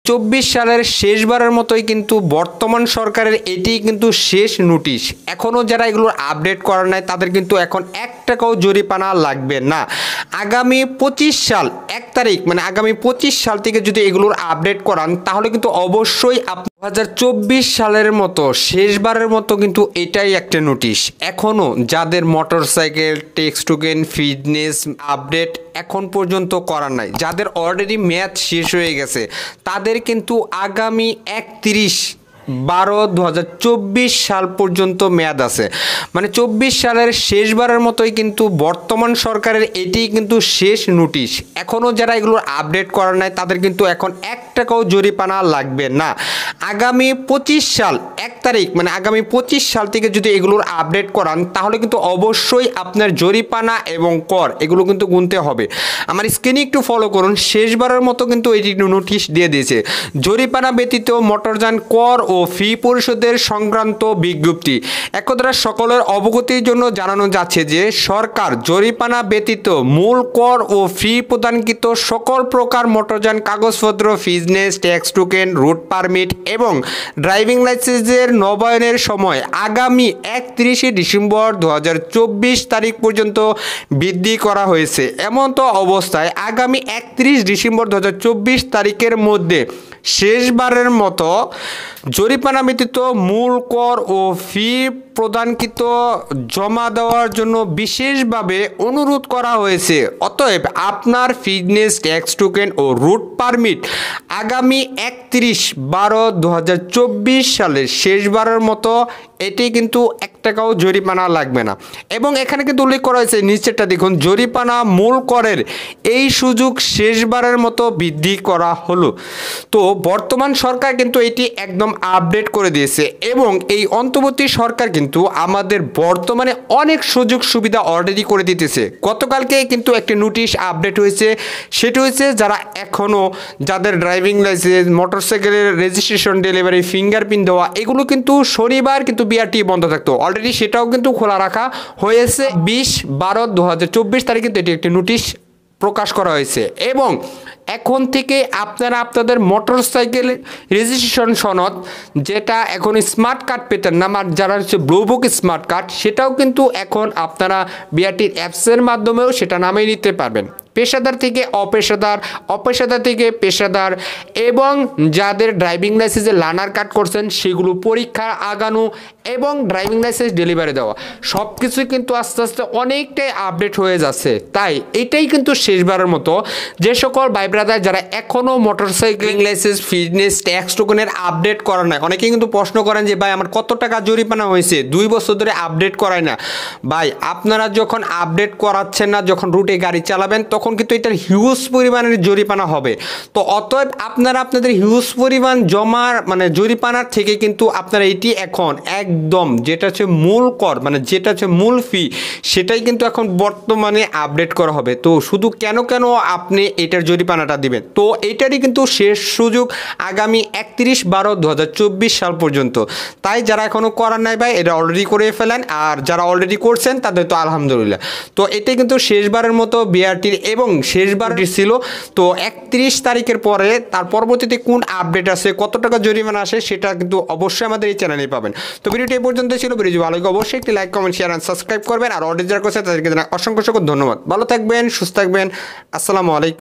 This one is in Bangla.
2024 সালের শেষবারের মতোই কিন্তু বর্তমান সরকারের এটি কিন্তু শেষ নোটিশ। এখনও যারা এগুলোর আপডেট করার নাই তাদের কিন্তু এখন 1 টাকাও জরিমানা লাগবে না। আগামী 25 সাল 1 তারিখ মানে আগামী 25 সাল থেকে যদি এগুলোর আপডেট করান তাহলে কিন্তু অবশ্যই 2024 সালের মতো শেষবারের মতো কিন্তু এটাই একটা নোটিশ। এখনও যাদের motorcycle tax token fitness update এখন পর্যন্ত করার নাই, যাদের অলরেডি মেয়াদ শেষ হয়ে গেছে তাদের কিন্তু আগামী 31/12/2024 সাল পর্যন্ত মেয়াদ আছে। মানে 24 সালের শেষবারের মতোই কিন্তু বর্তমান সরকারের এটি কিন্তু শেষ নোটিশ। এখনও যারা এগুলোর আপডেট করার নাই তাদের কিন্তু এখন 1 টাকাও জরিমানা লাগবে না। আগামী 25 সাল 1 তারিখ মানে আগামী 25 সাল থেকে যদি এগুলোর আপডেট করান তাহলে কিন্তু অবশ্যই আপনার জরিমানা এবং কর এগুলো কিন্তু গুনতে হবে। আমার স্ক্রিনে একটু ফলো করুন, শেষবারের মতো কিন্তু এটি নোটিশ দিয়ে দিয়েছে। জরিমানা ব্যতীত মোটরযান কর ও ফি পরিশোধের সংক্রান্ত বিজ্ঞপ্তি। একদা সকলের অবগতির জন্য জানানো যাচ্ছে যে সরকার জরিমানা ব্যতীত মূল কর ও ফি প্রদানকৃত সকল প্রকার মোটরযান কাগজপত্র fitness tax token route permit এবং ড্রাইভিং লাইসেন্সের নবায়নের সময় আগামী 31 ডিসেম্বর 2024 তারিখ পর্যন্ত বৃদ্ধি করা হয়েছে। এমন তো অবস্থায় আগামী 31 ডিসেম্বর 2024 তারিখের মধ্যে শেষবারের মতো জরিমানা ব্যতীত মূল কর ও ফি প্রদানকৃত জমা দেওয়ার জন্য বিশেষভাবে অনুরোধ করা হয়েছে। অতএব আপনার ফিটনেস ট্যাক্স টোকেন ও রুট পারমিট আগামী 31/12/2024 সালের শেষবারের মতো এটি কিন্তু 1 টাকাও জরিমানা লাগবে না। এবং এখানে কিন্তু উল্লেখ করা হয়েছে, নিচেরটা দেখুন, জরিমানা মূল করের এই সুযোগ শেষবারের মতো বৃদ্ধি করা হলো। তো বর্তমান সরকার কিন্তু এটি একদম আপডেট করে দিয়েছে এবং এই অন্তর্বর্তী সরকার কিন্তু আমাদের বর্তমানে অনেক সুযোগ সুবিধা অলরেডি করে দিতেছে। গতকালকে কিন্তু একটি নোটিশ আপডেট হয়েছে, সেটি হচ্ছে যারা এখনও যাদের ড্রাইভিং লাইসেন্স মোটরসাইকেলের রেজিস্ট্রেশন ডেলিভারি ফিঙ্গারপ্রিন্ট দেওয়া এগুলো কিন্তু শনিবার কিন্তু বিআরটি বন্ধ থাকতো, অলরেডি সেটাও কিন্তু খোলা রাখা হয়েছে। 20/12/2024 তারিখে কিন্তু এটি একটি নোটিশ প্রকাশ করা হয়েছে এবং এখন থেকে আপনারা আপনাদের মোটরসাইকেল রেজিস্ট্রেশন সনদ, যেটা এখন স্মার্ট কার্ড পেতেন না, আর যারা হচ্ছে ব্লু বুক স্মার্ট কার্ড, সেটাও কিন্তু এখন আপনারা বিআরটির অ্যাপসের মাধ্যমেও সেটা নামিয়ে নিতে পারবেন। পেশাদার থেকে অপেশাদার, অপেশাদার থেকে পেশাদার এবং যাদের ড্রাইভিং লাইসেন্সে লার্নার কার্ড করছেন সেগুলো পরীক্ষা আগানো এবং ড্রাইভিং লাইসেন্স ডেলিভারি দেওয়া সব কিছুই কিন্তু আস্তে আস্তে অনেকটাই আপডেট হয়ে যাচ্ছে। তাই এটাই কিন্তু শেষবারের মতো যে সকল ভাই ব্রাদার যারা এখনও মোটরসাইকেল লাইসেন্স ফিটনেস ট্যাক্স টোকেনের আপডেট করা নাই, অনেকেই কিন্তু প্রশ্ন করেন যে ভাই আমার কত টাকা জরিমানা হয়েছে, 2 বছর ধরে আপডেট করায় না। ভাই আপনারা যখন আপডেট করাচ্ছেন না, যখন রুটে গাড়ি চালাবেন তখন কিন্তু এটার হিউজ পরিমাণের জরিমানা হবে। তো অতএব আপনারা আপনাদের হিউজ পরিমাণ জমার মানে জরিমানার থেকে কিন্তু আপনারা এটি এখন একদম যেটা হচ্ছে মূল কর মানে যেটা হচ্ছে মূল ফি সেটাই কিন্তু এখন বর্তমানে আপডেট করা হবে। তো শুধু কেন আপনি এটার জরিমানাটা দিবেন, তো এটারই কিন্তু শেষ সুযোগ আগামী 31/12/2024 সাল পর্যন্ত। তাই যারা এখনও করার নাই ভাই এটা অলরেডি করে ফেলেন, আর যারা অলরেডি করছেন তাদের তো আলহামদুলিল্লাহ। তো এটাই কিন্তু শেষবারের মতো বিআরটির এবং শেষবার ছিল। তো 31 তারিখের পরে তার পরবর্তীতে কোন আপডেট আছে কত টাকা জরিমানা আসে সেটা কিন্তু অবশ্যই আমাদের এই চ্যানেলে পাবেন। তো ভিডিওটি এই পর্যন্ত ছিল। ভিডিও ভালো লাগে অবশ্যই একটি লাইক কমেন্ট শেয়ার আর সাবস্ক্রাইব করবেন, আর অলরেডি যারা করছেন তাদেরকে অসংখ্য ধন্যবাদ। ভালো থাকবেন, সুস্থ থাকবেন, আসসালামু আলাইকুম।